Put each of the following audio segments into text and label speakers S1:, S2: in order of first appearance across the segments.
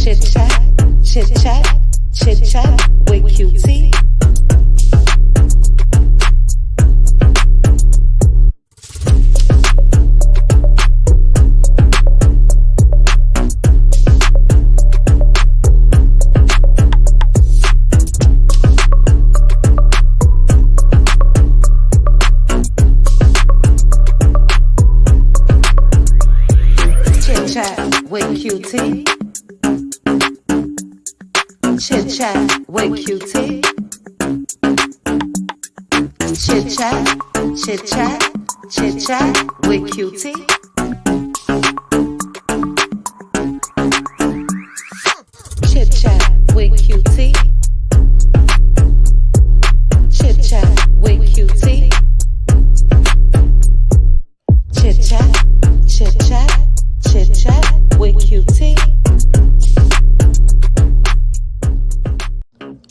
S1: Chit chat, chit chat, chit chat with QT. Chit chat with QT. Chit chat with QT. Chit chat, chit chat, chit chat with QT. Chit chat with QT. Chit chat with QT. Chit chat, chit chat, chit chat with QT.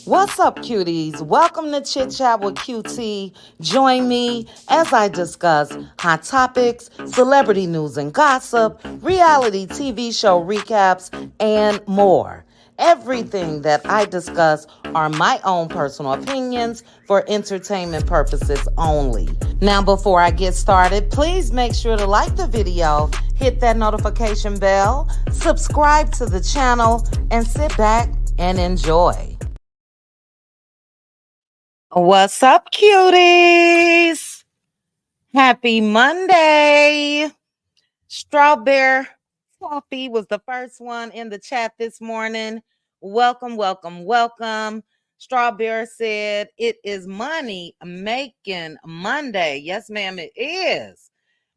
S1: What's up, cuties? Welcome to Chit Chat with QT. Join me as I discuss hot topics, celebrity news and gossip, reality TV show recaps, and more. Everything that I discuss are my own personal opinions for entertainment purposes only. Now, before I get started, please make sure to like the video, hit that notification bell, subscribe to the channel, and sit back and enjoy. What's up, cuties? Happy Monday. Strawberry Coffee was the first one in the chat this morning. Welcome, welcome, welcome. Strawberry said it is money making Monday. Yes, ma'am, it is.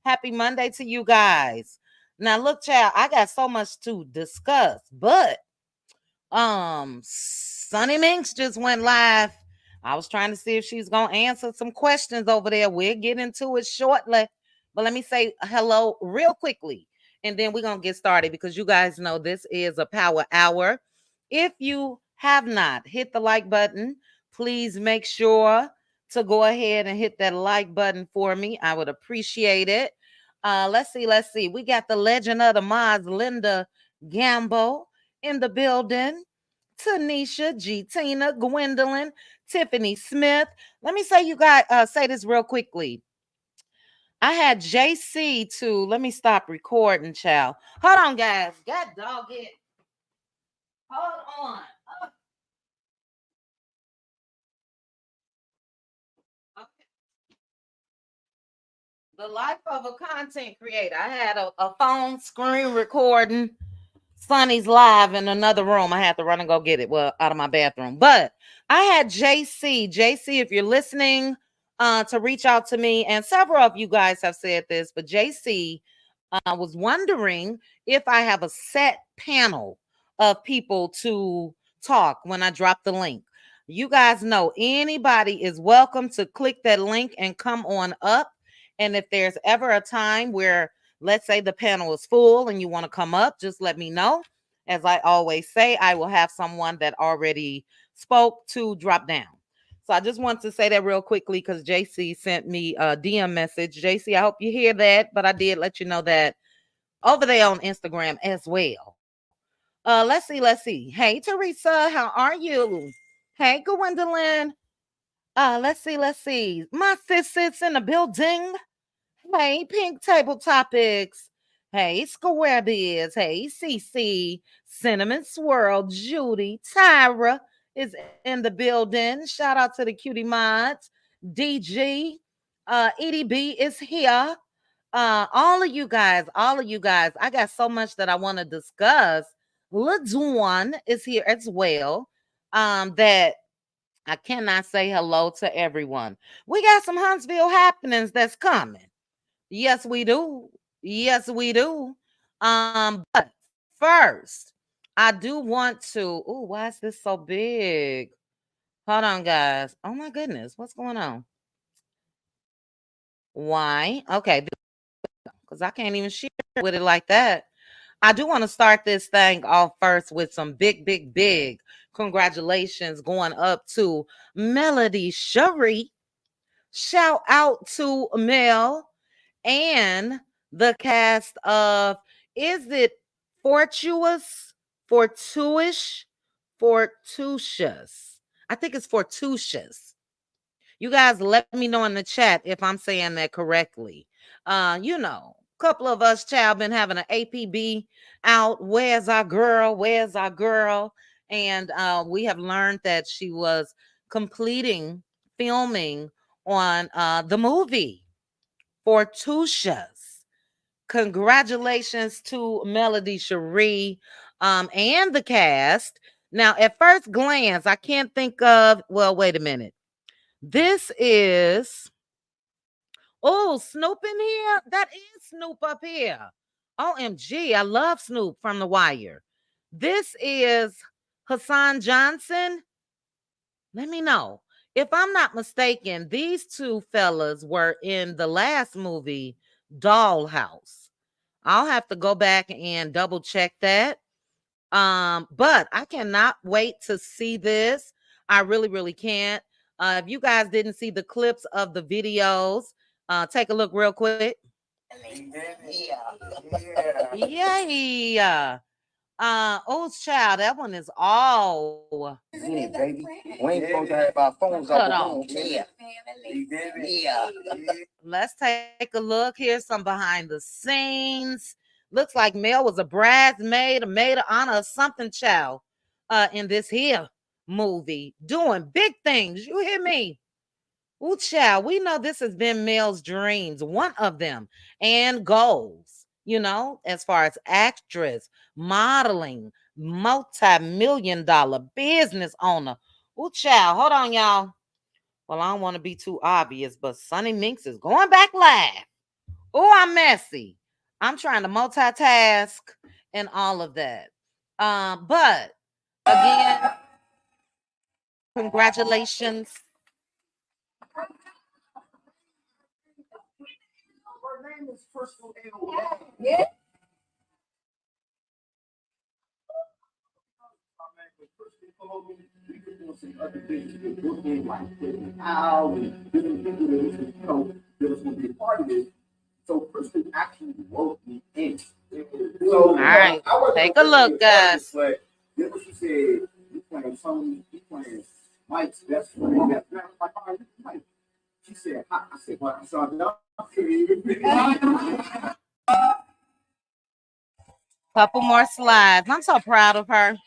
S1: Happy Monday to you guys. Now, look, child, I got so much to discuss, but Sunny Minx just went live. I was trying to see if she's gonna answer some questions over there. We'll get into it shortly, but let me say hello real quickly, and then we're gonna get started because you guys know this is a power hour. If you have not hit the like button, please make sure to go ahead and hit that like button for me. I would appreciate it. Let's see. We got the legend of the mods, Linda Gamble, in the building. Tanisha, G, Tina, Gwendolyn, Tiffany Smith. Let me say you guys say this real quickly. I had JC to let me stop recording, child. Hold on, guys. God dog it. Hold on. Okay. The life of a content creator. I had a phone screen recording. Sonny's live in another room. I had to run and go get it. Well, out of my bathroom. But I had JC. JC, if you're listening, to reach out to me, and several of you guys have said this, but JC was wondering if I have a set panel of people to talk when I drop the link. You guys know anybody is welcome to click that link and come on up. And if there's ever a time where, let's say, the panel is full and you want to come up, just let me know. As I always say, I will have someone that already spoke to drop down. So I just want to say that real quickly because JC sent me a DM message. JC, I hope you hear that, but I did let you know that over there on Instagram as well. Let's see. Hey, Teresa, how are you? Hey, Gwendolyn. Let's see. My sis sits in the building. Hey, Pink Table Topics. Hey, Square Biz. Hey, CC. Cinnamon Swirl. Judy. Tyra is in the building. Shout out to the cutie mods. DG. EDB is here. All of you guys. I got so much that I want to discuss. LaDuan is here as well. That I cannot say hello to everyone. We got some Huntsville happenings that's coming. Yes, we do. But first, I do want to. Oh, why is this so big? Hold on, guys. Oh my goodness, what's going on? Why? Okay, because I can't even share with it like that. I do want to start this thing off first with some big congratulations going up to Melody Shere. Shout out to Mel and the cast of Is It Fortuitous? Fortuitous, fortuitous. I think it's fortuitous. You guys let me know in the chat if I'm saying that correctly. A couple of us child been having an APB out. Where's our girl? Where's our girl? And we have learned that she was completing filming on the movie Fortuitous. Congratulations to Melody Cherie and the cast. Now, at first glance, I can't think of, well, wait a minute. This is, oh, Snoop in here? That is Snoop up here. OMG, I love Snoop from The Wire. This is Hassan Johnson. Let me know. If I'm not mistaken, these two fellas were in the last movie, Dollhouse. I'll have to go back and double check that. But I cannot wait to see this. I really, really can't. If you guys didn't see the clips of the videos, take a look real quick. Yeah. Oh, child, that one is all.
S2: Baby. We ain't supposed to have our phones
S1: Cut
S2: off.
S1: off. Let's take a look. Here's some behind the scenes. Looks like Mel was a bridesmaid, a maid of honor, or something, child, in this here movie, doing big things. You hear me? Ooh, child, we know this has been Mel's dreams, one of them, and goals, as far as actress, modeling, multi-million-dollar business owner. Ooh, child, hold on, y'all. Well, I don't want to be too obvious, but Sonny Minx is going back live. Oh, I'm messy. I'm trying to multitask and all of that. But again, congratulations.
S2: Her name is Crystal L. Yeah. We could do some other things. We could do things like flipping out and different people that was going to be a part of this. So Crystal actually wrote me in. So,
S1: all right, take a look, guys.
S2: But then what she said, you playing Tony, you playing Mike's best friend. Best friend. I'm like, all right, Mike. She said, I said, well, I saw no.
S1: Couple more slides. I'm so proud of her.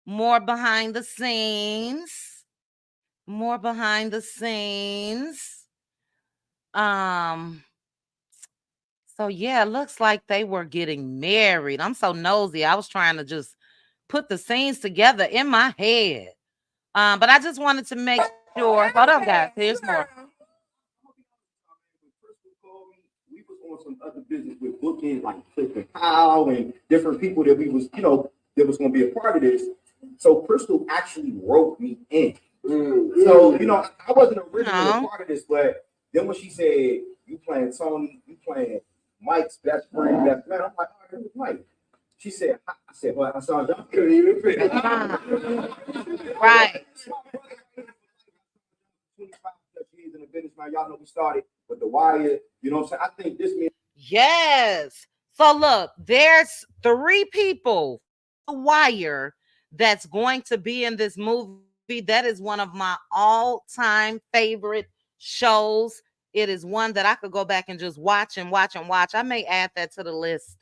S1: More behind the scenes. More behind the scenes. So yeah, it looks like they were getting married. I'm so nosy. I was trying to just put the scenes together in my head. But I just wanted to make sure. Hold on, guys. Here's more.
S2: We was on some other business with booking like Cliff and Powell and different people that we was, that was going to be a part of this. So Crystal actually wrote me in. So, I wasn't originally a part of this, but then when she said, you playing Tony, you playing Mike's best friend, best man, I'm like, oh, who's Mike? She said, I said, well, I saw John.
S1: Right.
S2: 25 years in the business, man. Y'all know we started with The Wire. You know what I'm saying? I think this means.
S1: Yes. So look, there's 3 people, The Wire, that's going to be in this movie. That is one of my all-time favorite shows. It is one that I could go back and just watch and watch and watch. I may add that to the list.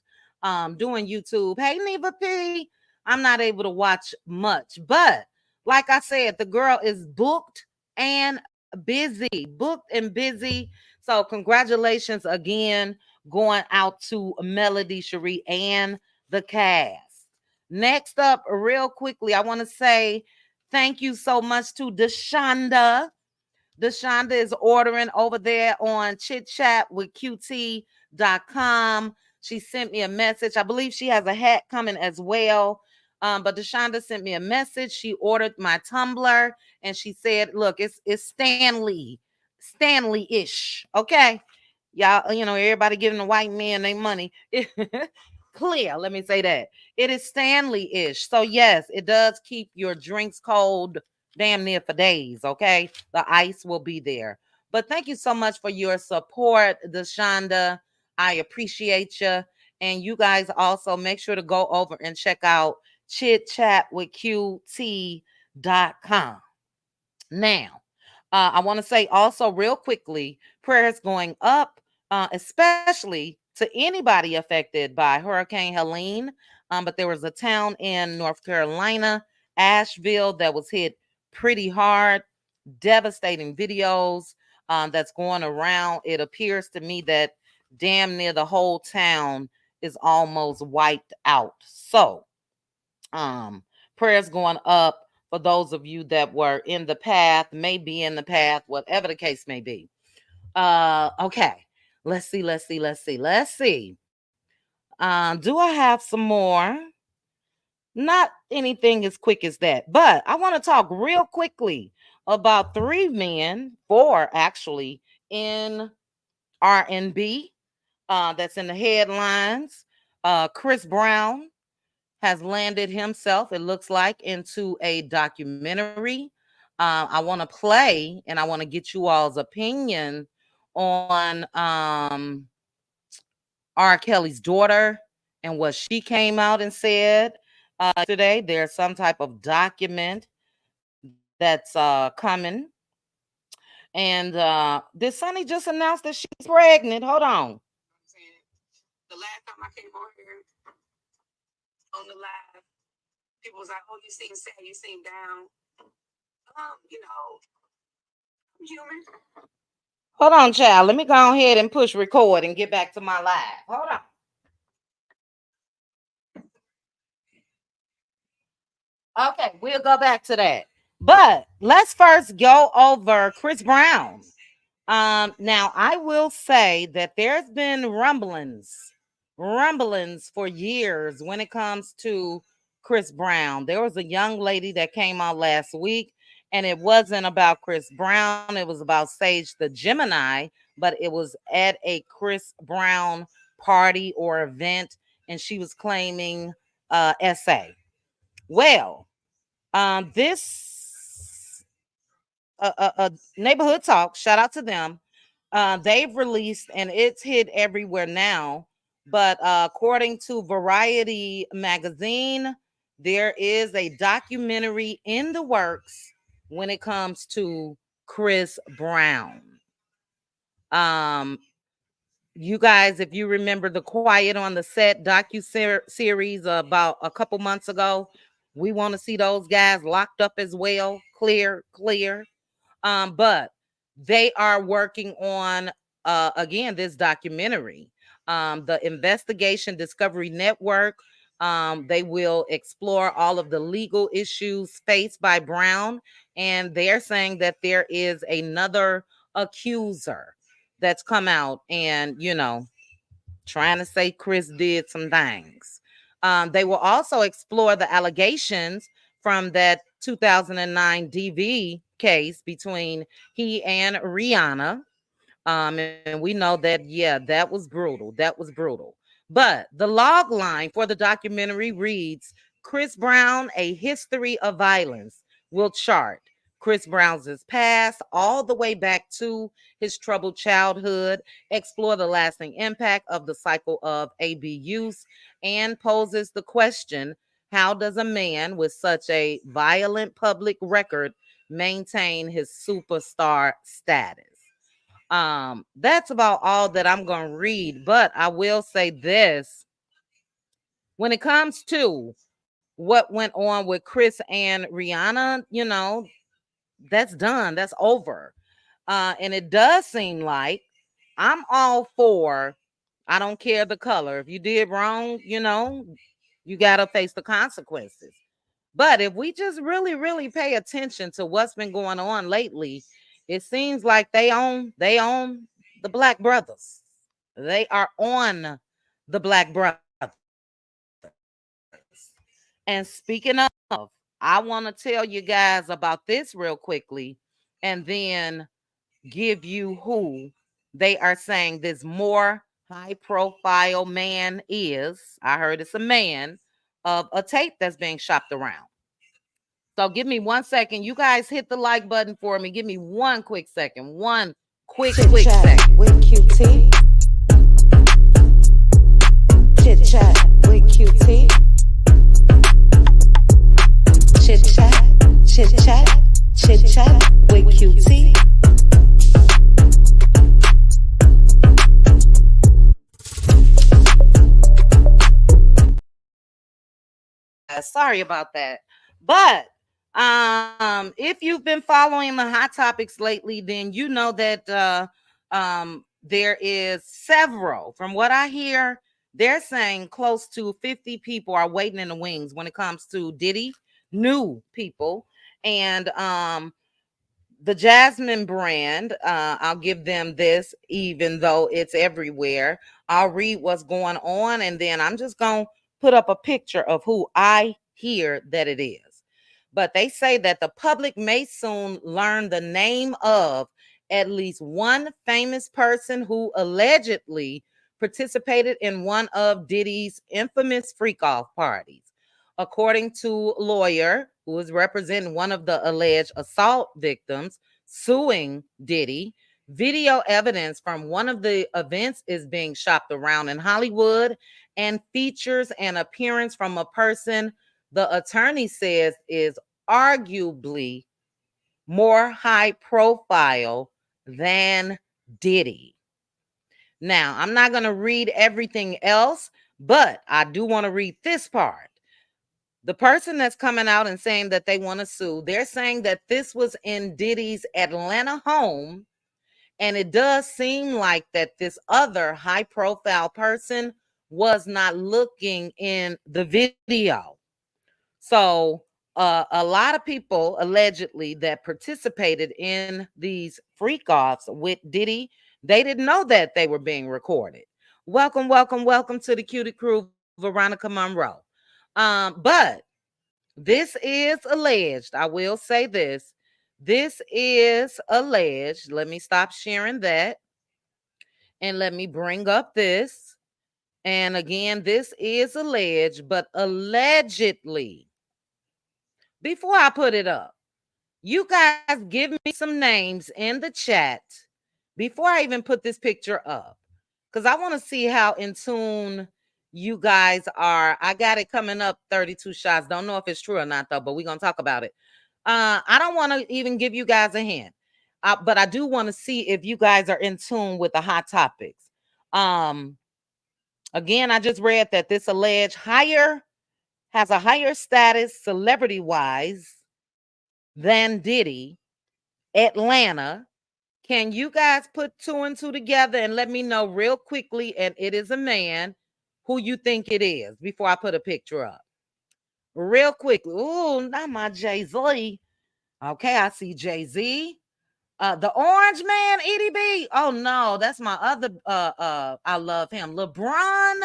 S1: Doing YouTube. Hey, Neva P. I'm not able to watch much, but like I said, the girl is booked and busy. Booked and busy. So congratulations again going out to Melody Cherie and the cast. Next up, real quickly, I want to say thank you so much to Deshonda. Deshonda is ordering over there on Chit Chat with QT.com. She sent me a message. I believe she has a hat coming as well. But Deshonda sent me a message. She ordered my tumbler and she said, look, it's Stanley-ish. Okay. Y'all, everybody giving the white men their money. Clear, let me say that. It is Stanley-ish. So yes, it does keep your drinks cold damn near for days, okay? The ice will be there. But thank you so much for your support, Deshonda. I appreciate you. And you guys also make sure to go over and check out chitchatwithqt.com. Now, I want to say also real quickly, prayers going up, especially to anybody affected by Hurricane Helene. But there was a town in North Carolina, Asheville, that was hit pretty hard. Devastating videos that's going around. It appears to me that damn near the whole town is almost wiped out. So, prayers going up for those of you that were in the path, may be in the path, whatever the case may be. Okay. Let's see. Do I have some more? Not anything as quick as that, but I want to talk real quickly about four actually, in R&B that's in the headlines. Chris Brown has landed himself, it looks like, into a documentary. I want to play and I want to get you all's opinion on R. Kelly's daughter and what she came out and said today. There's some type of document that's coming. And did Sonny just announce that she's pregnant? Hold on.
S3: The last time I came on here on the live, people was like, "Oh, you seem sad, you seem down." You know, I'm human.
S1: Hold on, child. Let me go ahead and push record and get back to my live. Hold on. Okay, we'll go back to that. But let's first go over Chris Brown. Now I will say that there's been rumblings for years when it comes to Chris Brown. There was a young lady that came out last week, and it wasn't about Chris Brown. It was about Sage the Gemini, but it was at a Chris Brown party or event, and she was claiming SA. Well, this Neighborhood Talk, shout out to them. They've released, and it's hit everywhere now. But according to Variety magazine, there is a documentary in the works when it comes to Chris Brown. You guys, if you remember the Quiet on the Set docu-series about a couple months ago, we want to see those guys locked up as well. Clear. But they are working on again this documentary. The Investigation Discovery Network. They will explore all of the legal issues faced by Brown, and they're saying that there is another accuser that's come out and, trying to say Chris did some things. They will also explore the allegations from that 2009 DV case between he and Rihanna. And we know that, that was brutal. But the log line for the documentary reads, Chris Brown, A History of Violence, will chart Chris Brown's past all the way back to his troubled childhood, explore the lasting impact of the cycle of abuse, and poses the question, how does a man with such a violent public record maintain his superstar status? That's about all that I'm going to read, but I will say this. When it comes to what went on with Chris and Rihanna, that's done. That's over. And it does seem like I'm all for, I don't care the color. If you did wrong, you got to face the consequences. But if we just really, really pay attention to what's been going on lately, it seems like they own the Black brothers. They are on the Black brothers. And speaking of, I want to tell you guys about this real quickly, and then give you who they are saying this more high-profile man is. I heard it's a man of a tape that's being shopped around. So give me 1 second. You guys hit the like button for me. Give me 1 quick second. One quick second.
S4: With QT. Chit
S1: chat with QT. Chit chat, chit chat, chit chat with QT. Sorry about that. But if you've been following the hot topics lately, then you know that there is several. From what I hear, they're saying close to 50 people are waiting in the wings when it comes to Diddy, new people. And the Jasmine brand, I'll give them this, even though it's everywhere. I'll read what's going on, and then I'm just going to put up a picture of who I hear that it is. But they say that the public may soon learn the name of at least one famous person who allegedly participated in one of Diddy's infamous freak off parties. According to a lawyer who is representing one of the alleged assault victims suing Diddy, video evidence from one of the events is being shopped around in Hollywood and features an appearance from a person the attorney says is arguably more high profile than Diddy. Now, I'm not going to read everything else, but I do want to read this part. The person that's coming out and saying that they want to sue, they're saying that this was in Diddy's Atlanta home. And it does seem like that this other high profile person was not looking in the video. So a lot of people allegedly that participated in these freak offs with Diddy, they didn't know that they were being recorded. Welcome, welcome, welcome to the Cutie Crew, Veronica Monroe. But this is alleged. I will say this. This is alleged. Let me stop sharing that. And let me bring up this. And again, this is alleged, but allegedly. Before I put it up, you guys give me some names in the chat before I even put this picture up. Because I want to see how in tune you guys are. I got it coming up 32 shots. Don't know if it's true or not, though, but we're going to talk about it. I don't want to even give you guys a hint, but I do want to see if you guys are in tune with the hot topics. Again, I just read that this alleged has a higher status celebrity-wise than Diddy, Atlanta. Can you guys put two and two together and let me know real quickly, and it is a man, who you think it is before I put a picture up? Real quickly. Ooh, not my Jay-Z. Okay, I see Jay-Z. The Orange Man, EDB. Oh no, that's my other I love him. LeBron.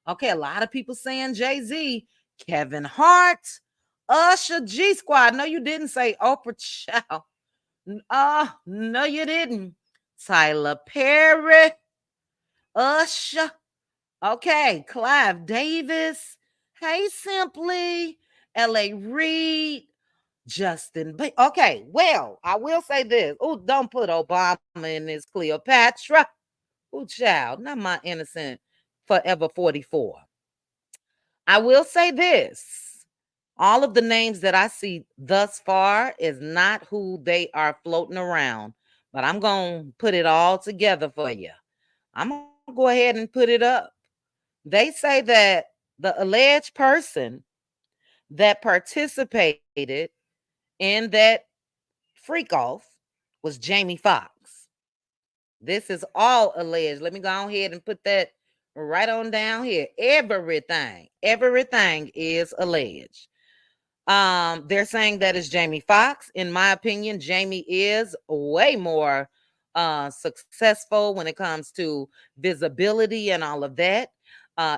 S1: Okay, a lot of people saying Jay-Z. Kevin Hart. Usher, G Squad. No, you didn't say Oprah Chow. No, you didn't. Tyler Perry. Usher. Okay, Clive Davis. Hey, Simply. L.A. Reid. Justin. Okay, well, I will say this. Oh, don't put Obama in this Cleopatra. Oh, child, not my innocent Forever 44. I will say this. All of the names that I see thus far is not who they are floating around, but I'm going to put it all together for you. I'm going to go ahead and put it up. They say that the alleged person that participated in that freak off was Jamie Foxx. This is all alleged. Let me go ahead and put that right on down here. Everything is alleged. They're saying that it's Jamie Foxx. In my opinion, Jamie is way more successful when it comes to visibility and all of that.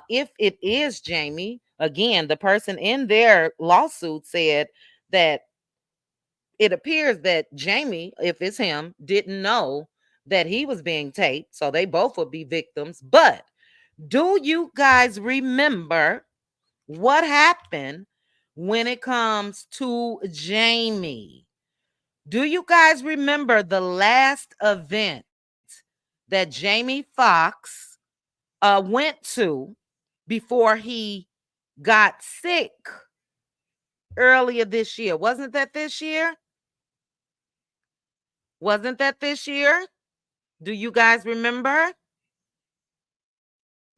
S1: If it is Jamie, again, the person in their lawsuit said that it appears that Jamie, if it's him, didn't know that he was being taped. So they both would be victims. But do you guys remember what happened when it comes to Jamie? Do you guys remember the last event that Jamie Foxx went to before he got sick earlier this year. Wasn't that this year? Wasn't that this year? Do you guys remember?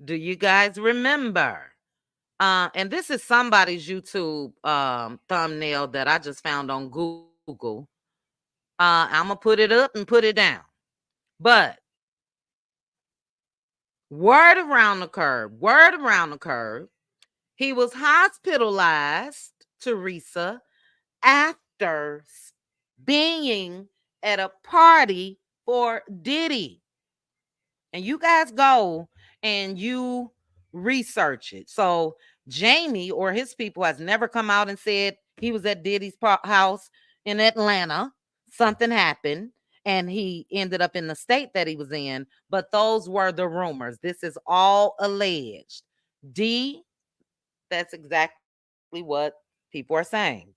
S1: Do you guys remember? And this is somebody's YouTube thumbnail that I just found on Google. I'm gonna put it up and put it down. But word around the curve, he was hospitalized, Teresa, after being at a party for Diddy. And you guys go and you research it. So Jamie or his people has never come out and said he was at Diddy's house in Atlanta. Something happened and he ended up in the state that he was in. But those were the rumors. This is all alleged. D, that's exactly what people are saying.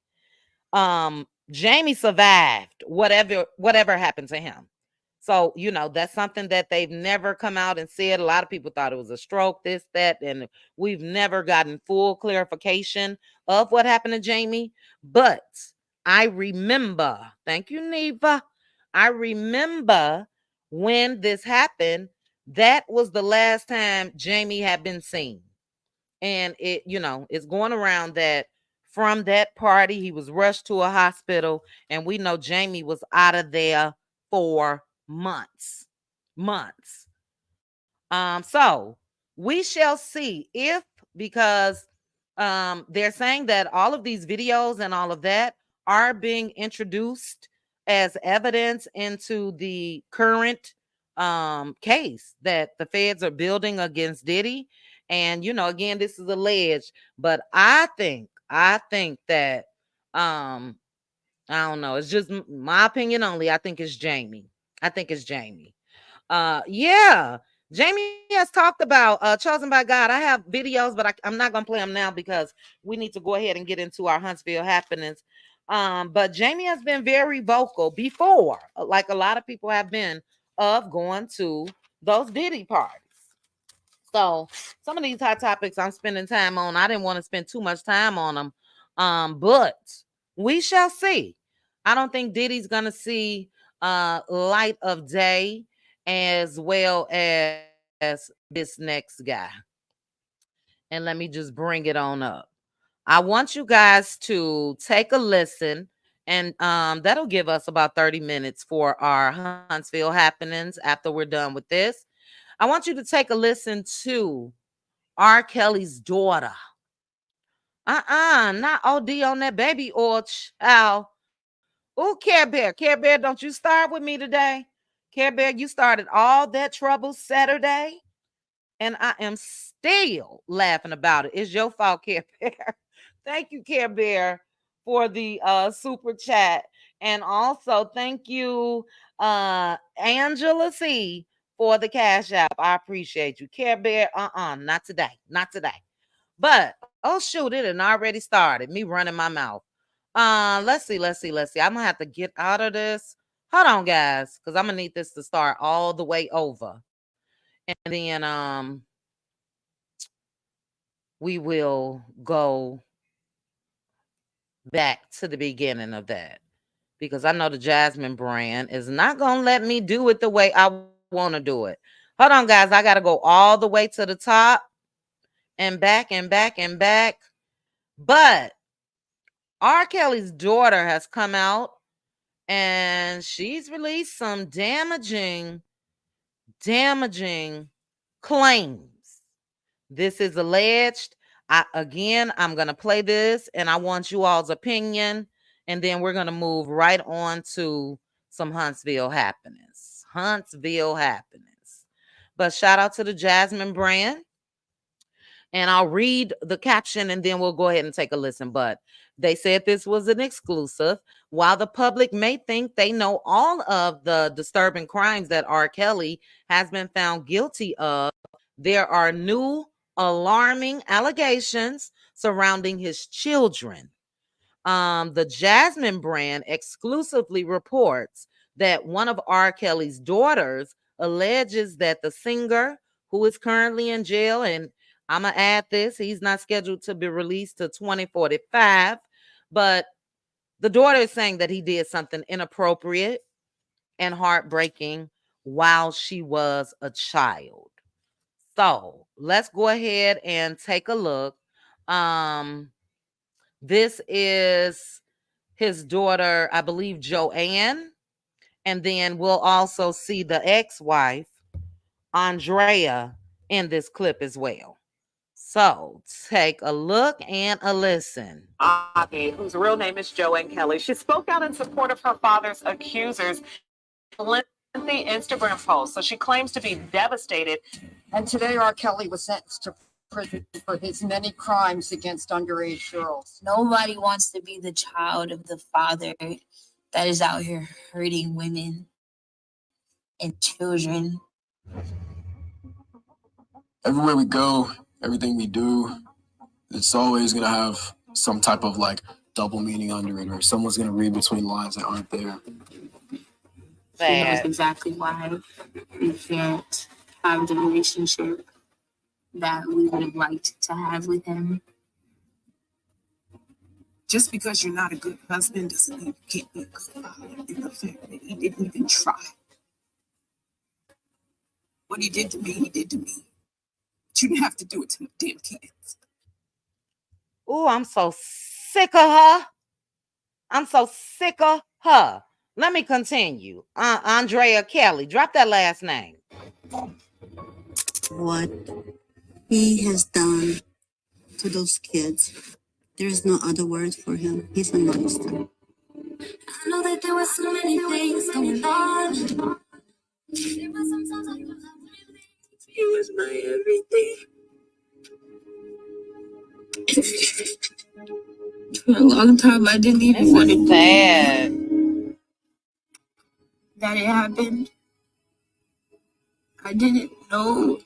S1: Jamie survived whatever happened to him. So, that's something that they've never come out and said. A lot of people thought it was a stroke, this, that, and we've never gotten full clarification of what happened to Jamie. But I remember, thank you, Neva. I remember when this happened, that was the last time Jamie had been seen. And it's going around that from that party, he was rushed to a hospital, and we know Jamie was out of there for months. Months. So we shall see if, because they're saying that all of these videos and all of that are being introduced as evidence into the current case that the feds are building against Diddy. And again, this is alleged, but I think that I don't know, it's just my opinion only. I think it's Jamie. Yeah. Jamie has talked about Chosen by God. I have videos, but I'm not gonna play them now because we need to go ahead and get into our Huntsville happenings. But Jamie has been very vocal before, like a lot of people have been, of going to those Diddy parties. So some of these hot topics I'm spending time on, I didn't want to spend too much time on them. But we shall see. I don't think Diddy's gonna see light of day as well as this next guy. And let me just bring it on up. I want you guys to take a listen, and that'll give us about 30 minutes for our Huntsville happenings after we're done with this. I want you to take a listen to R. Kelly's daughter. Not OD on that baby oil, child. Oh, Care Bear. Care Bear, don't you start with me today. Care Bear, you started all that trouble Saturday, and I am still laughing about it. It's your fault, Care Bear. Thank you, Care Bear, for the super chat. And also thank you, Angela C, for the cash app. I appreciate you. Care Bear, not today. Not today. But oh shoot, it had already started. Me running my mouth. Let's see. I'm gonna have to get out of this. Hold on, guys, because I'm gonna need this to start all the way over. And then we will go back to the beginning of that. Because I know the Jasmine brand is not gonna let me do it the way I want to do it. Hold on, guys. I gotta go all the way to the top and back and back and back. But R. Kelly's daughter has come out and she's released some damaging claims. This is alleged. I'm going to play this and I want you all's opinion. And then we're going to move right on to some Huntsville happenings. But shout out to the Jasmine brand. And I'll read the caption and then we'll go ahead and take a listen. But they said this was an exclusive. While the public may think they know all of the disturbing crimes that R. Kelly has been found guilty of, there are new alarming allegations surrounding his children. The Jasmine brand exclusively reports that one of R. Kelly's daughters alleges that the singer, who is currently in jail and I'm going to add this. He's not scheduled to be released to 2045, but the daughter is saying that he did something inappropriate and heartbreaking while she was a child. So let's go ahead and take a look. This is his daughter, I believe, Joanne. And then we'll also see the ex-wife, Andrea, in this clip as well. So take a look and a listen.
S4: Bobby, whose real name is Joanne Kelly, she spoke out in support of her father's accusers. Lengthy Instagram post. So she claims to be devastated.
S5: And today, R. Kelly was sentenced to prison for his many crimes against underage girls.
S6: Nobody wants to be the child of the father that is out here hurting women and children.
S7: Everywhere we go, everything we do, it's always going to have some type of like double meaning under it, or someone's going to read between lines that aren't there.
S6: She knows exactly why we can't have the relationship that we would have liked to have with him.
S8: Just because you're not a good husband doesn't mean you can't be a good father in the family. He didn't even try. What he did to me, he did to me. But you didn't have to do it to my damn kids.
S1: Oh, I'm so sick of her. I'm so sick of her. Let me continue. Andrea Kelly, drop that last name.
S9: What he has done to those kids, there's no other word for him. He's a monster.
S6: I know that there were so many things going on.
S8: He was my everything. For a long time, I didn't even want to
S1: sad
S8: that it happened. I didn't know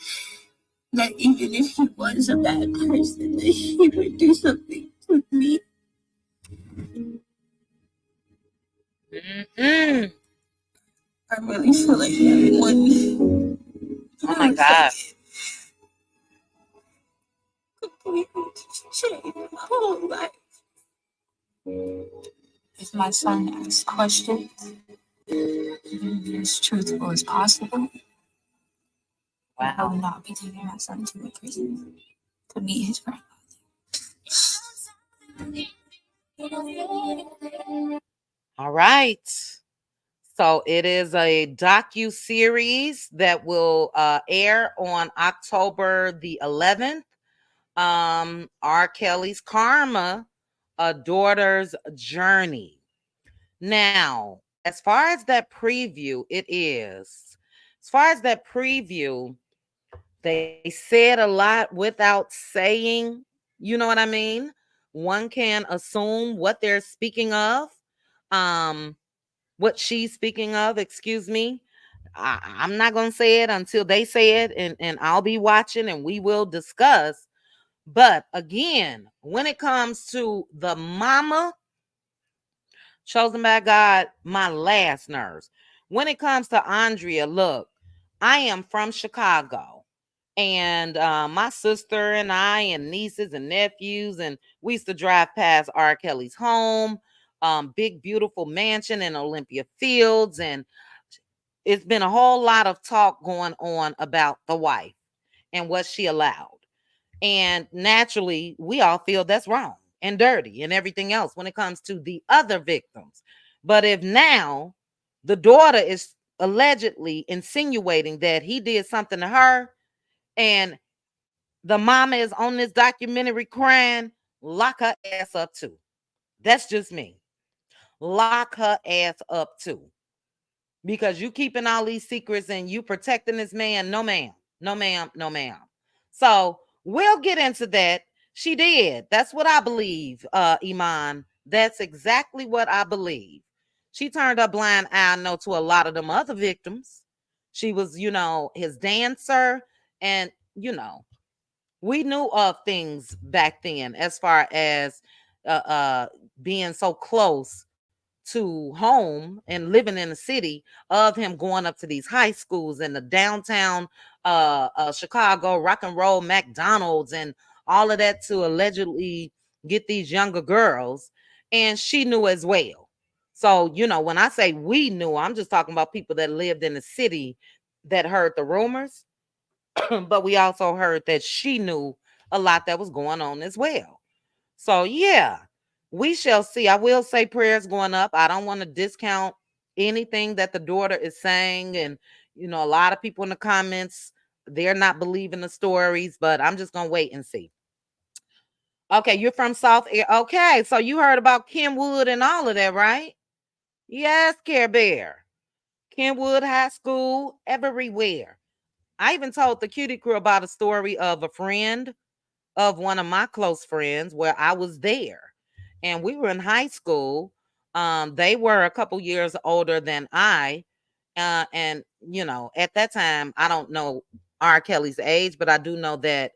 S8: that even if he was a bad person, that he would do something to me.
S1: Mm-mm.
S8: I really feel like everyone.
S1: Oh my God.
S8: Completely changed my whole life.
S6: If my son asks questions, be as truthful as possible. I will not be taking my son to a prison to meet his grandmother.
S1: All right. So it is a docu-series that will air on October the 11th. R. Kelly's Karma, A Daughter's Journey. Now, as far as that preview, they said a lot without saying, you know what I mean? One can assume what they're speaking of. What she's speaking of, excuse me. I'm not going to say it until they say it, and I'll be watching and we will discuss. But again, when it comes to the mama, chosen by God, my last nerves. When it comes to Andrea, look, I am from Chicago. And my sister and I and nieces and nephews, and we used to drive past R. Kelly's home, big, beautiful mansion in Olympia Fields. And it's been a whole lot of talk going on about the wife and what she allowed. And naturally, we all feel that's wrong and dirty and everything else when it comes to the other victims. But if now the daughter is allegedly insinuating that he did something to her, and the mama is on this documentary crying, lock her ass up too. That's just me. Lock her ass up too. Because you keeping all these secrets and you protecting this man. No, ma'am. No, ma'am. No, ma'am. So we'll get into that. She did. That's what I believe, Iman. That's exactly what I believe. She turned a blind eye, I know, to a lot of them other victims. She was, his dancer. And, we knew of things back then as far as being so close to home and living in the city, of him going up to these high schools in the downtown Chicago rock and roll McDonald's and all of that to allegedly get these younger girls. And she knew as well. So, you know, when I say we knew, I'm just talking about people that lived in the city that heard the rumors. But we also heard that she knew a lot that was going on as well. So, yeah, we shall see. I will say prayers going up. I don't want to discount anything that the daughter is saying. And, you know, a lot of people in the comments, they're not believing the stories, but I'm just going to wait and see. Okay, you're from South Air. Okay, so you heard about Kenwood and all of that, right? Yes, Care Bear. Kenwood High School, everywhere. I even told the cutie crew about a story of a friend of one of my close friends where I was there. And we were in high school. They were a couple years older than I. And, you know, at that time, I don't know R. Kelly's age, but I do know that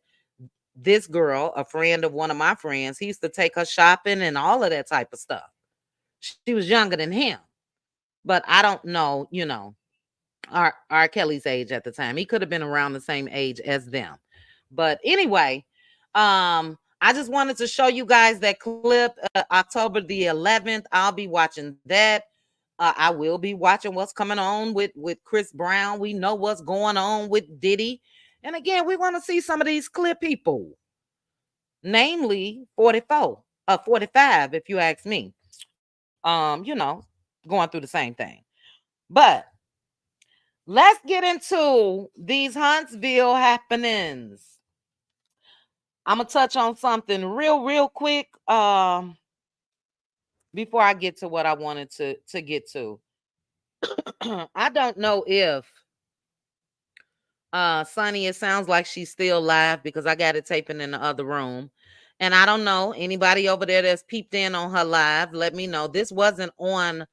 S1: this girl, a friend of one of my friends, he used to take her shopping and all of that type of stuff. She was younger than him. But I don't know, you know, R. Kelly's age at the time. He could have been around the same age as them. But anyway, I just wanted to show you guys that clip, October the 11th. I'll be watching that. I will be watching what's coming on with Chris Brown. We know what's going on with Diddy. And again, we want to see some of these clear people, namely 45, if you ask me. You know, going through the same thing. But let's get into these Huntsville happenings. I'm gonna touch on something real quick before I get to what I wanted to get to. I don't know if Sunny, it sounds like she's still live because I got it taping in the other room. And I don't know anybody over there that's peeped in on her live. Let me know. This wasn't on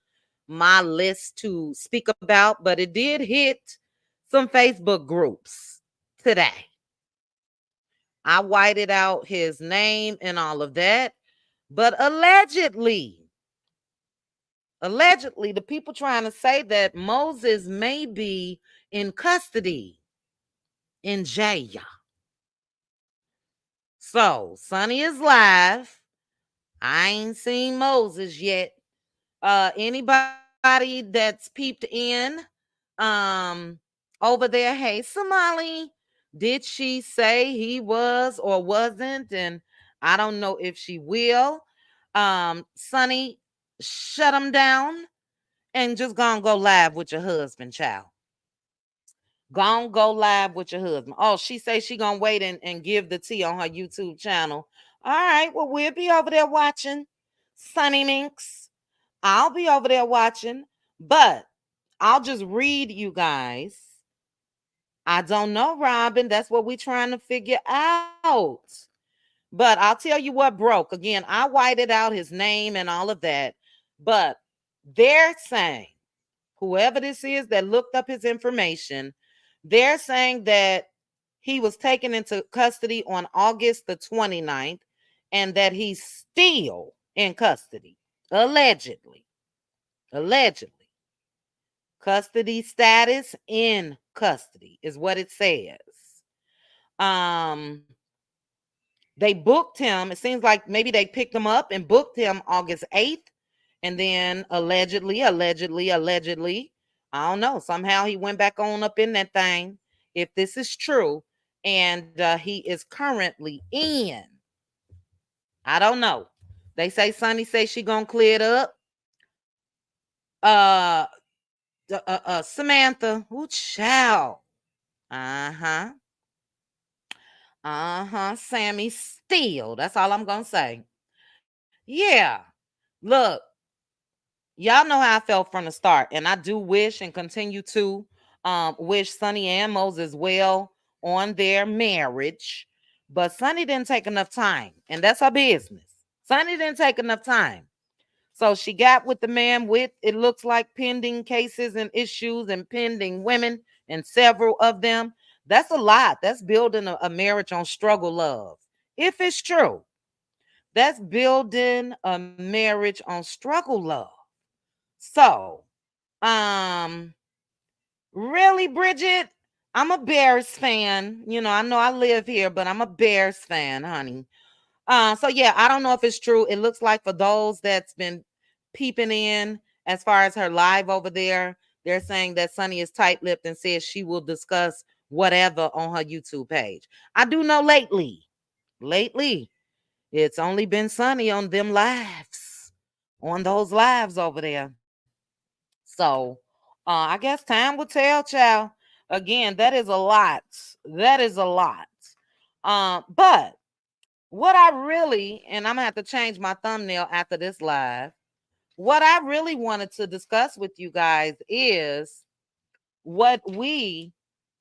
S1: my list to speak about, but it did hit some Facebook groups today. I whited out his name and all of that, but allegedly, the people trying to say that Moses may be in custody in jail. So Sonny is live. I ain't seen Moses yet. Anybody that's peeped in over there, hey Somali, did she say he was or wasn't? And I don't know if she will. Sonny, shut him down and just go live with your husband, child. Go live with your husband. Oh, she say she gonna wait and give the tea on her YouTube channel. All right, well, we'll be over there watching. Sunny Minx. I'll be over there watching, but I'll just read you guys. I don't know, Robin. That's what we're trying to figure out. But I'll tell you what broke. Again, I whited out his name and all of that. But they're saying, whoever this is that looked up his information, they're saying that he was taken into custody on August the 29th and that he's still in custody, allegedly. Allegedly. Custody status in custody is what it says. They booked him. It seems like maybe they picked him up and booked him August 8th. And then allegedly, I don't know. Somehow he went back on up in that thing. If this is true, and he is currently in. I don't know. They say Sonny say she gonna clear it up. Samantha, who child? Sammy Steele. That's all I'm gonna say. Yeah. Look, y'all know how I felt from the start, and I do wish and continue to wish Sonny and Moses well on their marriage. But Sonny didn't take enough time, and that's her business. Sonny didn't take enough time. So she got with the man with, it looks like, pending cases and issues and pending women, and several of them. That's a lot. That's building a marriage on struggle love. If it's true, that's building a marriage on struggle love. So, really, Bridget, I'm a Bears fan. You know I live here, but I'm a Bears fan, honey. So yeah, I don't know if it's true. It looks like for those that's been peeping in as far as her live over there, they're saying that Sunny is tight-lipped and says she will discuss whatever on her YouTube page. I do know lately, it's only been Sunny on them lives, on those lives over there. So I guess time will tell, child. Again, that is a lot. That is a lot. But what I really, and I'm gonna have to change my thumbnail after this live. What I really wanted to discuss with you guys is what we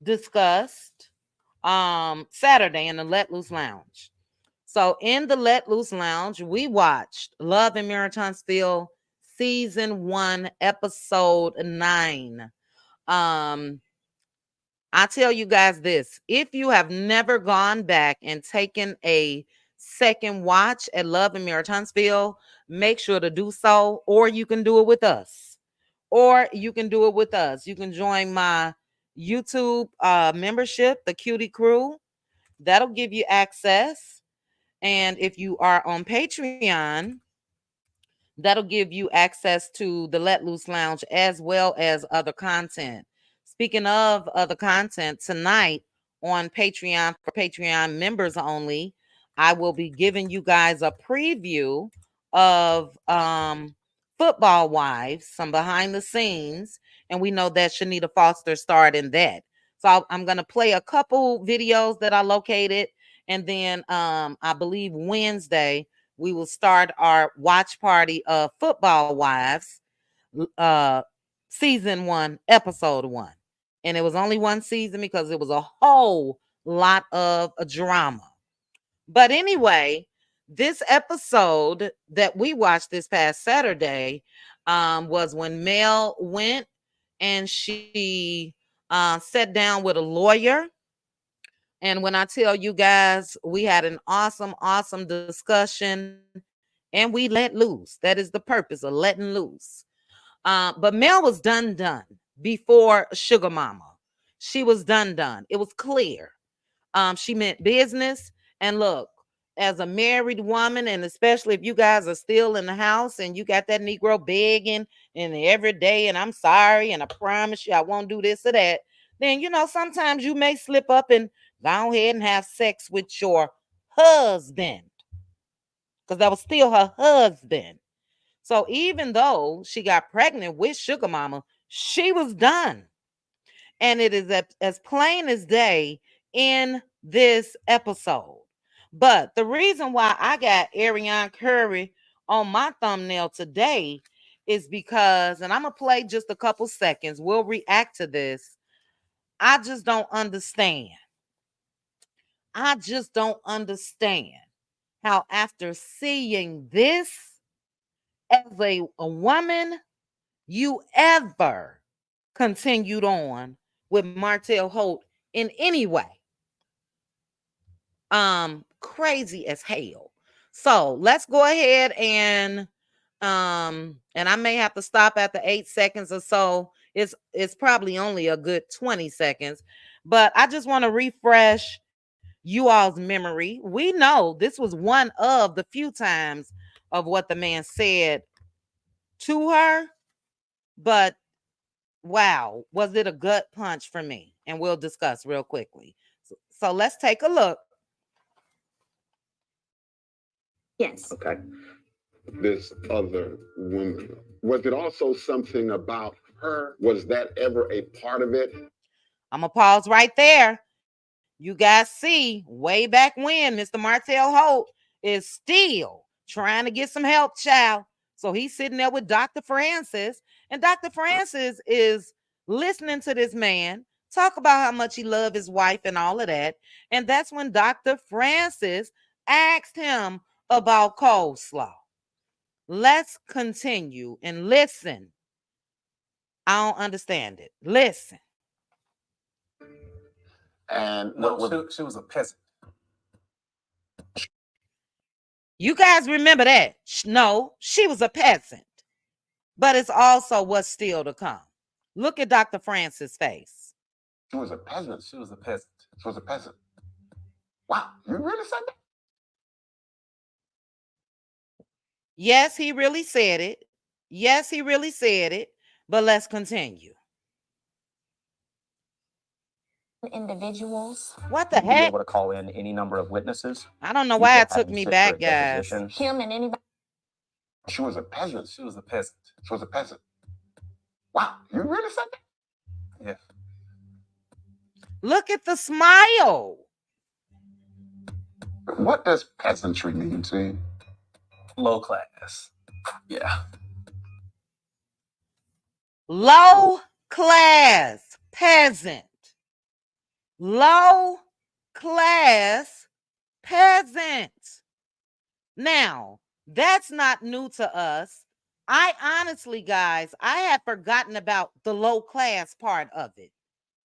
S1: discussed Saturday in the Let Loose Lounge. So in the Let Loose Lounge, we watched Love and Marriage Huntsville season 1, episode 9. I tell you guys this, if you have never gone back and taken a second watch at Love and Marriage Huntsville, make sure to do so, or you can do it with us. You can join my YouTube membership, the Cutie Crew. That'll give you access. And if you are on Patreon, that'll give you access to the Let Loose Lounge as well as other content. Speaking of other content, tonight on Patreon, for Patreon members only, I will be giving you guys a preview of Football Wives, some behind the scenes, and we know that Shanita Foster starred in that. So I'm going to play a couple videos that I located, and then I believe Wednesday we will start our watch party of Football Wives, season 1, episode 1. And it was only one season because it was a whole lot of drama. But anyway, this episode that we watched this past Saturday was when Mel went and she sat down with a lawyer. And when I tell you guys, we had an awesome discussion and we let loose. That is the purpose of letting loose. But Mel was done before Sugar Mama. She was done. It was clear. She meant business. And look, as a married woman, and especially if you guys are still in the house and you got that Negro begging and every day, and I'm sorry, and I promise you I won't do this or that, then, sometimes you may slip up and go ahead and have sex with your husband, because that was still her husband. So even though she got pregnant with Sugar Mama, she was done. And it is as plain as day in this episode. But the reason why I got Ariane Curry on my thumbnail today is because, and I'm going to play just a couple seconds, we'll react to this. I just don't understand. How after seeing this as a woman, you ever continued on with Martel Holt in any way. Crazy as hell. So let's go ahead and I may have to stop at the 8 seconds or so. It's probably only a good 20 seconds, but I just want to refresh you all's memory. We know this was one of the few times of what the man said to her, but wow, was it a gut punch for me? And we'll discuss real quickly. So let's take a look.
S10: Yes. Okay. This other woman, was it also something about her? Was that ever a part of it?
S1: I'm going to pause right there. You guys see, way back when, Mr. Martel Holt is still trying to get some help, child. So he's sitting there with Dr. Francis, and Dr. Francis is listening to this man talk about how much he loved his wife and all of that. And that's when Dr. Francis asked him about coleslaw. Let's continue and listen. I don't understand it. Listen.
S10: And
S11: she was a peasant.
S1: You guys remember that? No, she was a peasant. But it's also what's still to come. Look at Dr. Francis' face.
S10: She was a peasant.
S11: She was a peasant.
S10: She was a peasant. Wow, you really said that?
S1: Yes, he really said it. Yes, he really said it. But let's continue.
S12: Individuals.
S1: What the
S12: Be
S1: heck?
S12: able to call in any number of witnesses.
S1: I don't know
S12: You
S1: why
S12: could
S1: it
S12: have
S1: took
S12: him
S1: me
S12: sit for
S1: back,
S12: a
S1: guys.
S12: deposition.
S3: Him and anybody.
S10: She was a peasant.
S11: She was a peasant.
S10: She was a peasant. Wow, you really said that?
S11: Yeah.
S1: Look at the smile.
S10: What does peasantry mean to you?
S11: Low class. Yeah.
S1: Low class peasant. Low class peasant. Now, that's not new to us. I honestly, guys, I had forgotten about the low class part of it.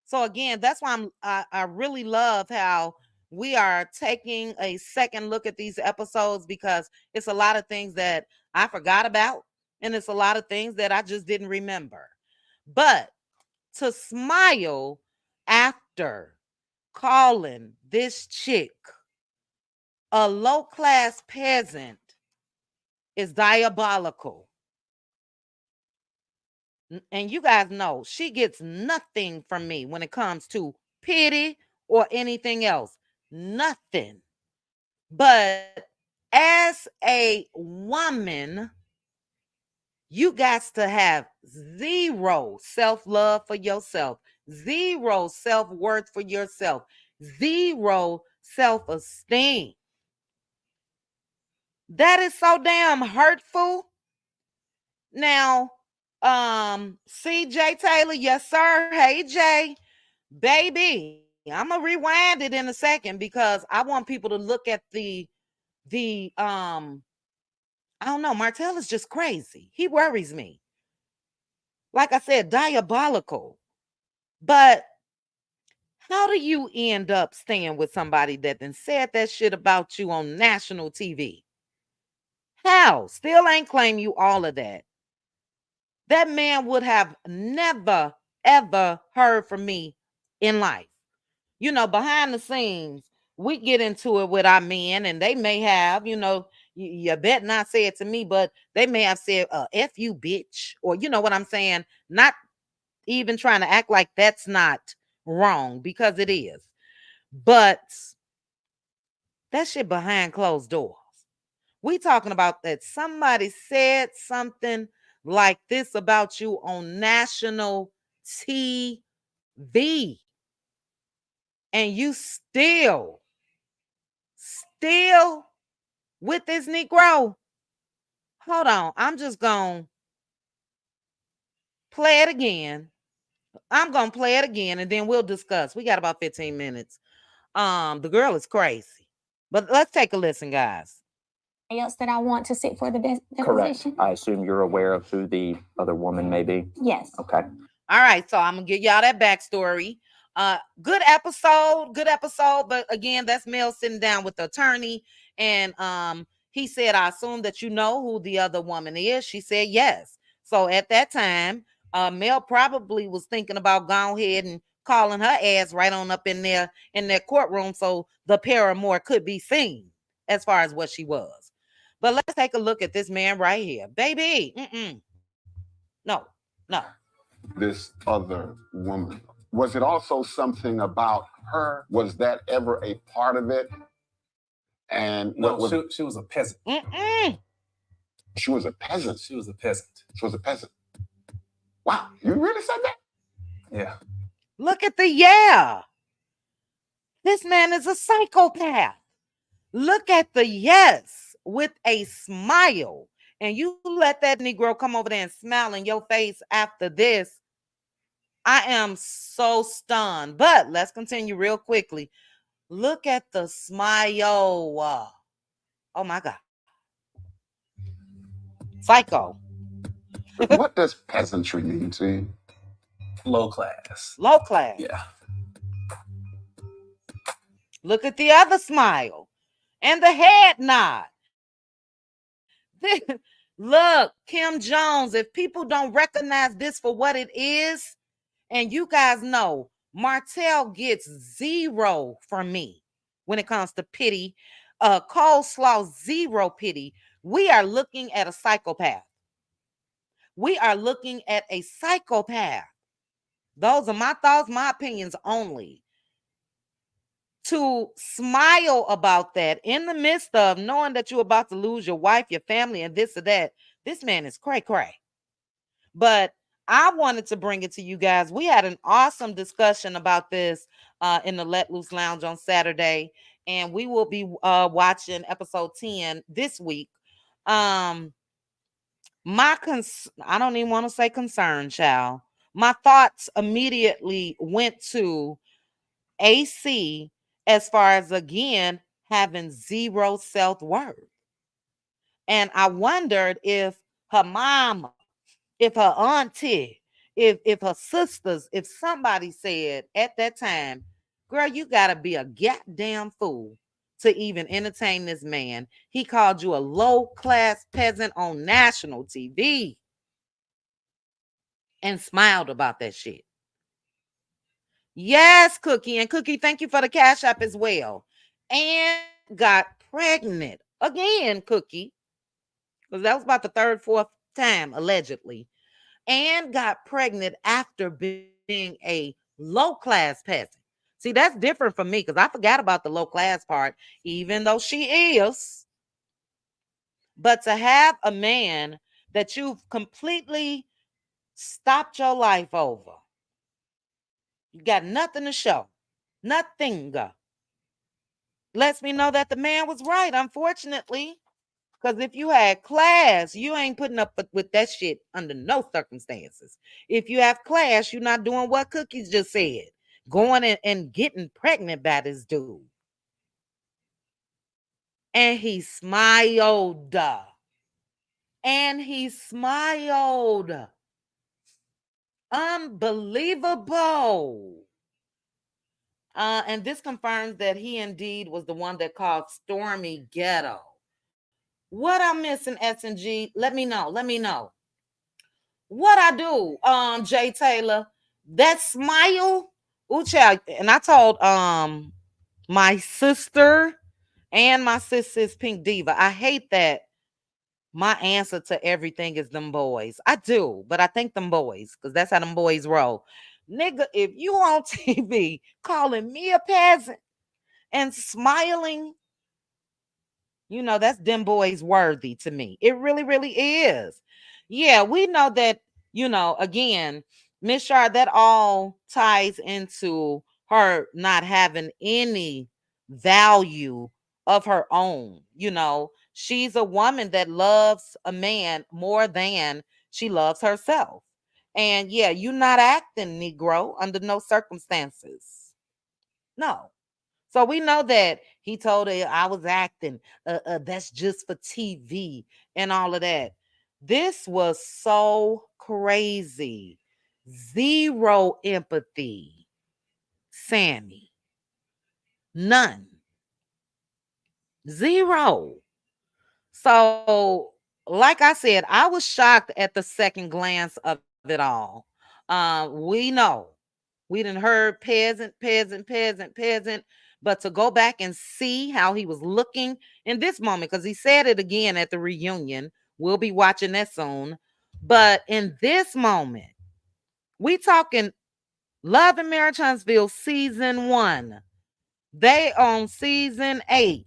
S1: So again, that's why I really love how we are taking a second look at these episodes, because it's a lot of things that I forgot about, and it's a lot of things that I just didn't remember. But to smile after calling this chick a low-class peasant is diabolical. And you guys know she gets nothing from me when it comes to pity or anything else. Nothing. But as a woman, you got to have zero self-love for yourself, zero self-worth for yourself, zero self-esteem. That is so damn hurtful. Now, CJ Taylor, yes, sir. Hey, Jay, baby, I'm gonna rewind it in a second because I want people to look at the I don't know. Martel is just crazy. He worries me. Like I said, diabolical. But how do you end up staying with somebody that then said that shit about you on national TV? How? Still ain't claim you all of that. That man would have never, ever heard from me in life. You know, behind the scenes, we get into it with our men, and they may have, you bet not say it to me, but they may have said, F you, bitch, or you know what I'm saying? Not even trying to act like that's not wrong, because it is. But that shit behind closed doors. We talking about that somebody said something like this about you on national TV, and you still with this Negro. Hold on, I'm just gonna play it again. I'm gonna play it again, and then we'll discuss. We got about 15 minutes. The girl is crazy, but let's take a listen, guys.
S13: Else that I want to sit for the deposition?
S12: Correct. I assume you're aware of who the other woman may be?
S13: Yes.
S12: Okay.
S1: All right, so I'm gonna give y'all that backstory. Good episode, but again, that's Mel sitting down with the attorney, and he said, I assume that you know who the other woman is. She said yes. So at that time, Mel probably was thinking about going ahead and calling her ass right on up in their courtroom so the paramour could be seen as far as what she was. But let's take a look at this man right here. Baby, no.
S10: This other woman. Was it also something about her? Was that ever a part of it? And
S11: no, she was a peasant.
S10: She was a peasant.
S11: She was a peasant.
S10: She was a peasant. Wow, you really said that?
S11: Yeah.
S1: Look at the yeah. This man is a psychopath. Look at the yes with a smile. And you let that Negro come over there and smile in your face after this. I am so stunned. But let's continue real quickly. Look at the smile. Oh my God. Psycho.
S10: What does peasantry mean to you?
S11: Low class.
S1: Low class.
S11: Yeah.
S1: Look at the other smile and the head nod. Look, Kim Jones, if people don't recognize this for what it is, and you guys know Martel gets 0 from me when it comes to pity. Coleslaw, 0 pity. We are looking at a psychopath. We are looking at a psychopath. Those are my thoughts, my opinions only. To smile about that in the midst of knowing that you're about to lose your wife, your family, and this or that, this man is cray cray. But I wanted to bring it to you guys. We had an awesome discussion about this in the Let Loose Lounge on Saturday, and we will be watching episode 10 this week. I don't even want to say concern, child. My thoughts immediately went to AC as far as, again, having 0 self-worth. And I wondered if her mama, if her auntie, if her sisters, if somebody said at that time, girl, you gotta be a goddamn fool to even entertain this man. He called you a low-class peasant on national TV and smiled about that shit. Yes, Cookie. And Cookie, thank you for the Cash App as well. And got pregnant again, Cookie, because that was about the third, fourth time, allegedly. And got pregnant after being a low-class peasant. See, that's different from me because I forgot about the low-class part, even though she is. But to have a man that you've completely stopped your life over, you got nothing to show, nothing. Lets me know that the man was right, unfortunately. Because if you had class, you ain't putting up with that shit under no circumstances. If you have class, you're not doing what Cookies just said, going and getting pregnant by this dude. And he smiled. And he smiled. Unbelievable. And this confirms that he indeed was the one that called Stormy ghetto. What I'm missing, S&G? Let me know. Let me know. What I do, Jay Taylor, that smile, ooh, child. And I told my sister and my sister's Pink Diva, I hate that my answer to everything is them boys. I do, but I think them boys, because that's how them boys roll. Nigga, if you on TV calling me a peasant and smiling, you know, that's them boys worthy to me. It really, really is. Yeah, we know that, you know, again, Miss Shar, that all ties into her not having any value of her own. You know, she's a woman that loves a man more than she loves herself. And yeah, you're not acting Negro under no circumstances. No. So we know that he told her I was acting. That's just for TV and all of that. This was so crazy. 0 empathy, Sammy. None. 0. So, like I said, I was shocked at the second glance of it all. We know we done heard peasant, peasant, peasant, peasant, but to go back and see how he was looking in this moment, because he said it again at the reunion. We'll be watching that soon. But in this moment, we talking Love and Marriage Huntsville season 1. They on season 8.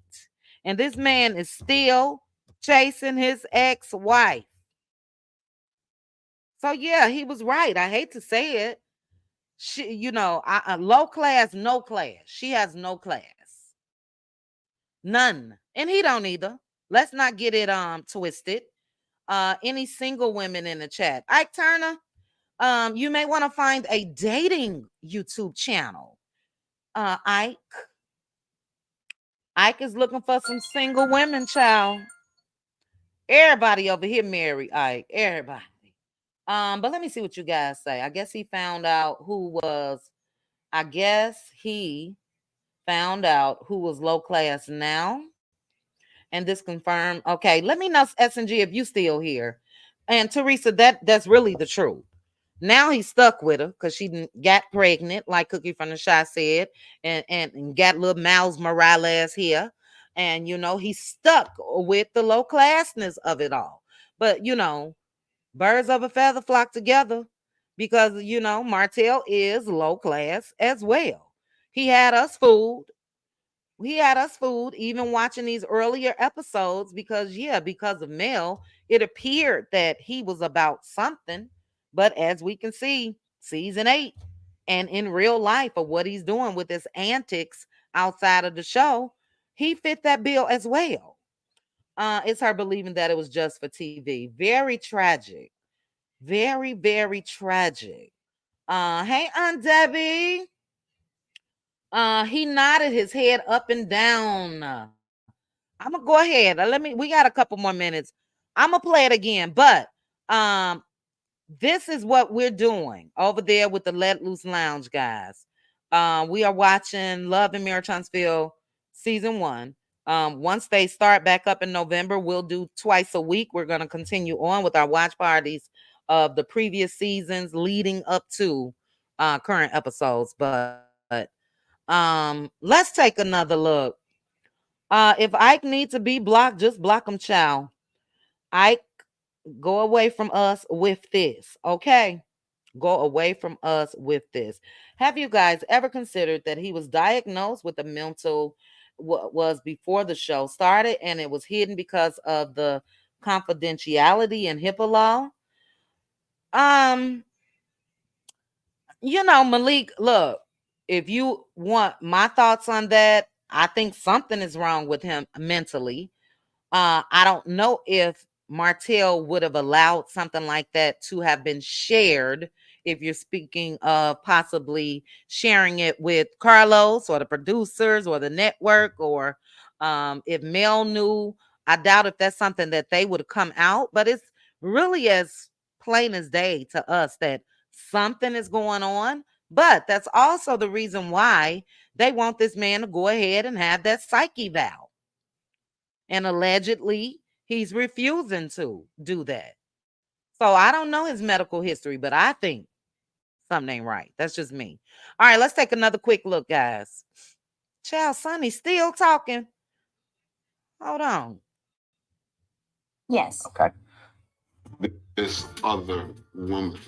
S1: And this man is still chasing his ex-wife. So yeah, he was right. I hate to say it. She, you know, low class, no class. She has no class. None. And he don't either. Let's not get it twisted. Any single women in the chat. Ike Turner, you may want to find a dating YouTube channel. Ike is looking for some single women, child. Everybody over here married Ike. Everybody. But let me see what you guys say. I guess he found out who was low class now. And this confirmed. Okay, let me know, S&G, if you still here. And Teresa, that's really the truth. Now he's stuck with her because she got pregnant, like Cookie from the Shy said, and got little Miles Morales here. And, he's stuck with the low classness of it all. But, birds of a feather flock together because, Martel is low class as well. He had us fooled. He had us fooled even watching these earlier episodes because of Mel, it appeared that he was about something. But as we can see, season 8 and in real life of what he's doing with his antics outside of the show, he fit that bill as well. It's her believing that it was just for TV. Very tragic. Very, very tragic. Hey, Aunt Debbie. He nodded his head up and down. I'm gonna go ahead. We got a couple more minutes. I'm gonna play it again, but this is what we're doing over there with the Let Loose Lounge guys. We are watching Love and Marriage Huntsville season 1. Once they start back up in November, we'll do twice a week. We're gonna continue on with our watch parties of the previous seasons leading up to current episodes. But let's take another look. If Ike needs to be blocked, just block him, child. Ike, go away from us with this, okay? Go away from us with this. Have you guys ever considered that he was diagnosed with a mental was before the show started and it was hidden because of the confidentiality and HIPAA law? Malik, look, if you want my thoughts on that, I think something is wrong with him mentally. I don't know if Martel would have allowed something like that to have been shared if you're speaking of possibly sharing it with Carlos or the producers or the network, or if Mel knew. I doubt if that's something that they would have come out, but it's really as plain as day to us that something is going on. But that's also the reason why they want this man to go ahead and have that psych eval. And allegedly, he's refusing to do that. So I don't know his medical history, but I think something ain't right. That's just me. All right, let's take another quick look, guys. Child, Sonny's still talking. Hold on.
S13: Yes.
S12: Okay.
S10: This other woman.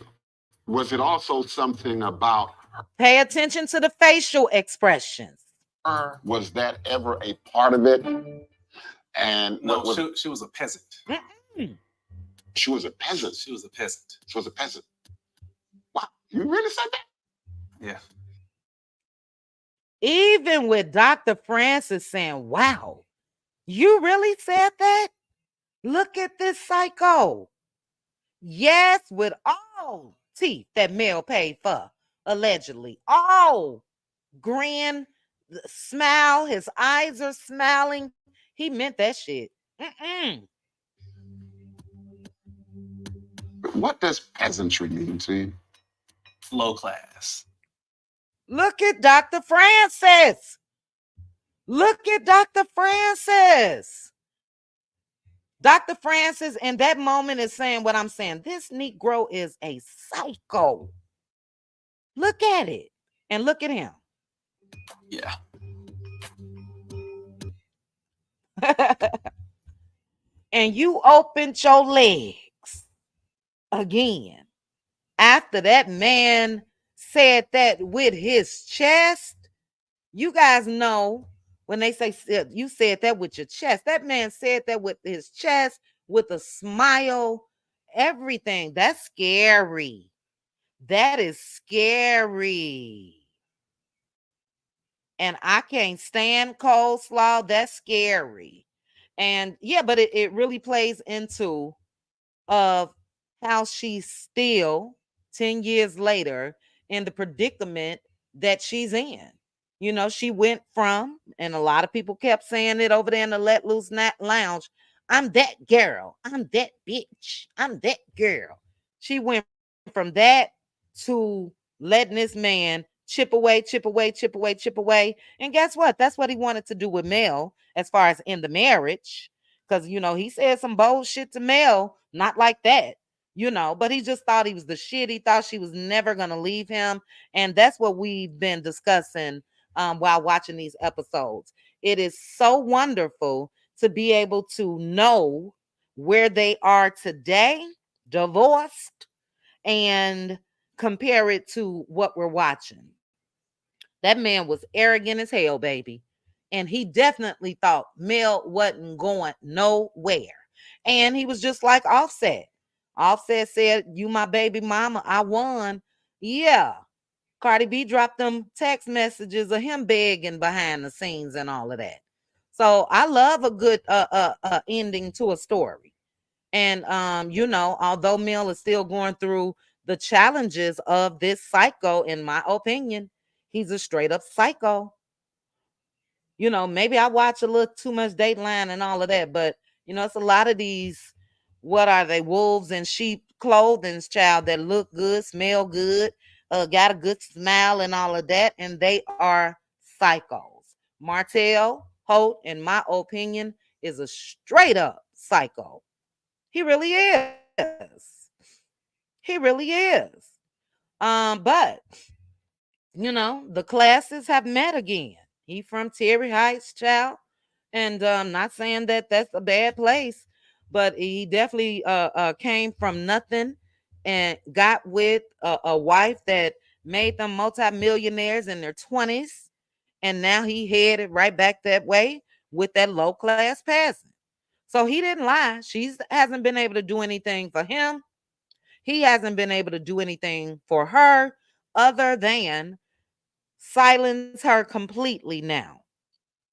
S10: Was it also something about
S1: Pay attention to the facial expressions.
S10: her? Was that ever a part of it? And
S11: No, she was a peasant.
S1: Mm-mm.
S10: She was a peasant.
S11: She was a peasant.
S10: She was a peasant. Wow, you really said that?
S11: Yeah.
S1: Even with Dr. Francis saying, wow, you really said that? Look at this psycho. Yes, with all teeth that Mel paid for, allegedly. All grin, smile, his eyes are smiling. He meant that shit. Mm-mm.
S10: What does peasantry mean to you?
S11: Low class.
S1: Look at Dr. Francis. Look at Dr. Francis. Dr. Francis in that moment is saying what I'm saying. This Negro is a psycho. Look at it. And look at him.
S11: Yeah.
S1: And you opened your legs again. After that man said that with his chest, you guys know when they say you said that with your chest, that man said that with his chest, with a smile, everything. That's scary. That is scary. And I can't stand coleslaw. That's scary. And yeah, but it really plays into of how she's still 10 years later in the predicament that she's in. She went from, and a lot of people kept saying it over there in the Let Loose Lounge, I'm that girl. I'm that bitch. I'm that girl. She went from that to letting this man chip away, chip away, chip away, chip away. And guess what? That's what he wanted to do with Mel as far as in the marriage. Because, he said some bold shit to Mel, not like that. But he just thought he was the shit. He thought she was never going to leave him. And that's what we've been discussing while watching these episodes. It is so wonderful to be able to know where they are today, divorced, and compare it to what we're watching. That man was arrogant as hell, baby. And he definitely thought Mel wasn't going nowhere. And he was just like Offset. Offset said, "You my baby mama, I won." Yeah. Cardi B dropped them text messages of him begging behind the scenes and all of that. So I love a good ending to a story. And although Mel is still going through the challenges of this psycho, in my opinion, he's a straight up psycho. Maybe I watch a little too much Dateline and all of that, but it's a lot of these, what are they, wolves in sheep clothing, child, that look good, smell good, got a good smile and all of that, and they are psychos. Martel Holt, in my opinion, is a straight up psycho. He really is. He really is. But the classes have met again. He from Terry Heights, child. And not saying that that's a bad place, but he definitely came from nothing and got with a wife that made them multimillionaires in their 20s. And now he headed right back that way with that low class peasant. So he didn't lie. She hasn't been able to do anything for him. He hasn't been able to do anything for her other than silence her completely now.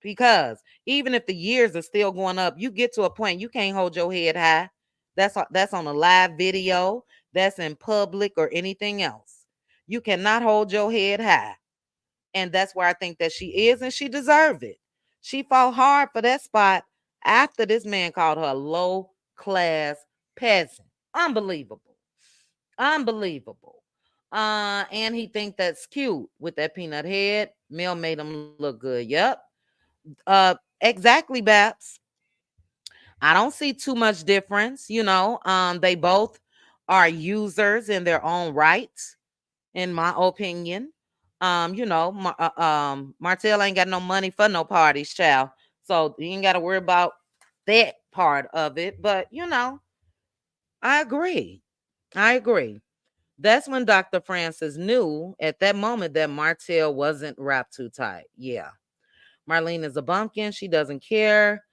S1: Because even if the years are still going up, you get to a point you can't hold your head high. That's on a live video, that's in public or anything else. You cannot hold your head high. And that's where I think that she is, and she deserved it. She fought hard for that spot after this man called her a low class peasant. Unbelievable. Unbelievable. And he think that's cute with that peanut head. Mel made him look good. Yep. Exactly, Babs. I don't see too much difference. They both are users in their own right, in my opinion. Martell ain't got no money for no parties, child. So you ain't got to worry about that part of it. But I agree. I agree. That's when Dr. Francis knew at that moment that Martell wasn't wrapped too tight. Yeah. Marlene is a bumpkin. She doesn't care.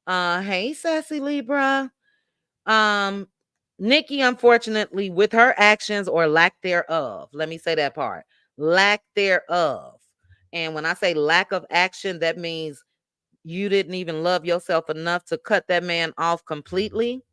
S1: Hey, sassy Libra. Nikki, unfortunately, with her actions or lack thereof, let me say that part, lack thereof. And when I say lack of action, that means you didn't even love yourself enough to cut that man off completely.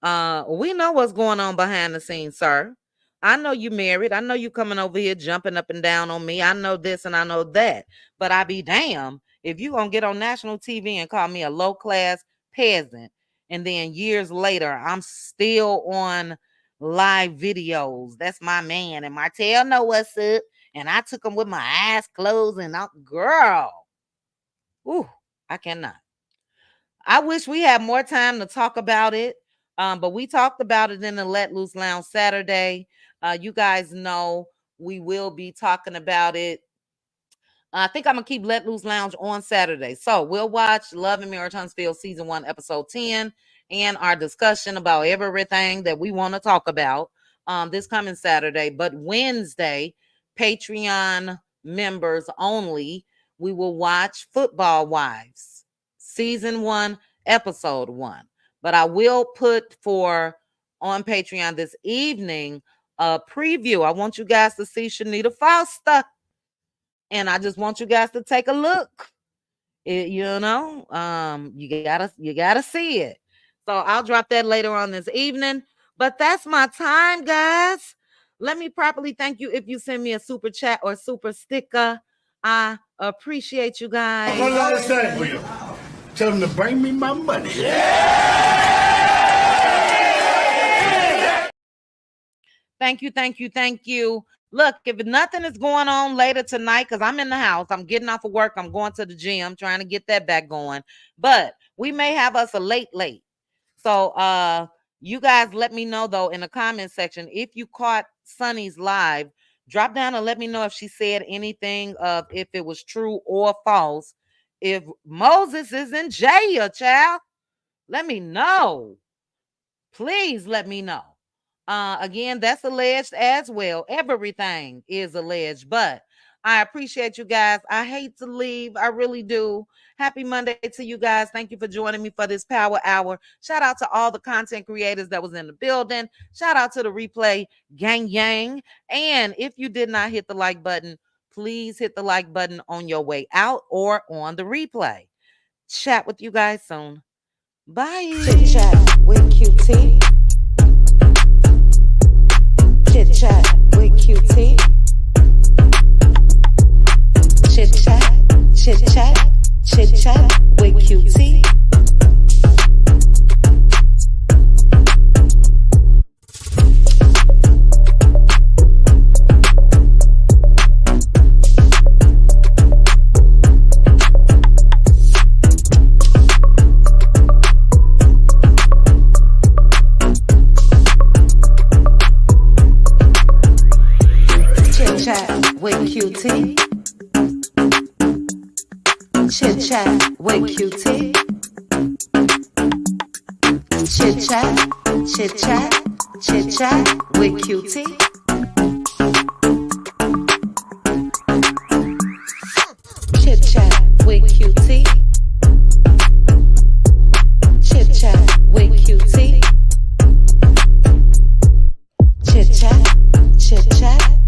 S1: We know what's going on behind the scenes, sir. I know you married. I know you coming over here jumping up and down on me. I know this and I know that. But I be damn if you gonna get on national TV and call me a low class peasant, and then years later I'm still on live videos. That's my man, and Martell know what's up. And I took him with my eyes closed, and girl, ooh, I cannot. I wish we had more time to talk about it. But we talked about it in the Let Loose Lounge Saturday. You guys know we will be talking about it. I think I'm going to keep Let Loose Lounge on Saturday. So we'll watch Love and Marriage Huntsville Season 1, Episode 10, and our discussion about everything that we want to talk about this coming Saturday. But Wednesday, Patreon members only, we will watch Football Wives, Season 1, Episode 1. But I will put on Patreon this evening a preview. I want you guys to see Shanita Foster. And I just want you guys to take a look. You gotta see it. So I'll drop that later on this evening. But that's my time, guys. Let me properly thank you if you send me a super chat or super sticker. I appreciate you guys.
S14: One last thing for you. Tell them to bring me my money.
S1: Thank you. Look, if nothing is going on later tonight, because I'm in the house, I'm getting off of work, I'm going to the gym, trying to get that back going. But we may have us a late. So You guys let me know, though, in the comment section, if you caught Sunny's live, drop down and let me know if she said anything of if it was true or false. If Moses is in jail, child, let me know. Please let me know. Again, that's alleged as well. Everything is alleged, but I appreciate you guys. I hate to leave. I really do. Happy Monday to you guys. Thank you for joining me for this Power Hour. Shout out to all the content creators that was in the building. Shout out to the replay gang yang. And if you did not hit the like button, please hit the like button on your way out or on the replay. Chat with you guys soon. Bye. Chit chat with QT. Chit chat with QT. Chit chat, chit chat, chit chat with QT. Chit chat with QT. Chit chat with QT. Chit chat, chit chat, chit chat with QT. Chit chat with QT. Chit chat with QT. Chit chat, chit chat.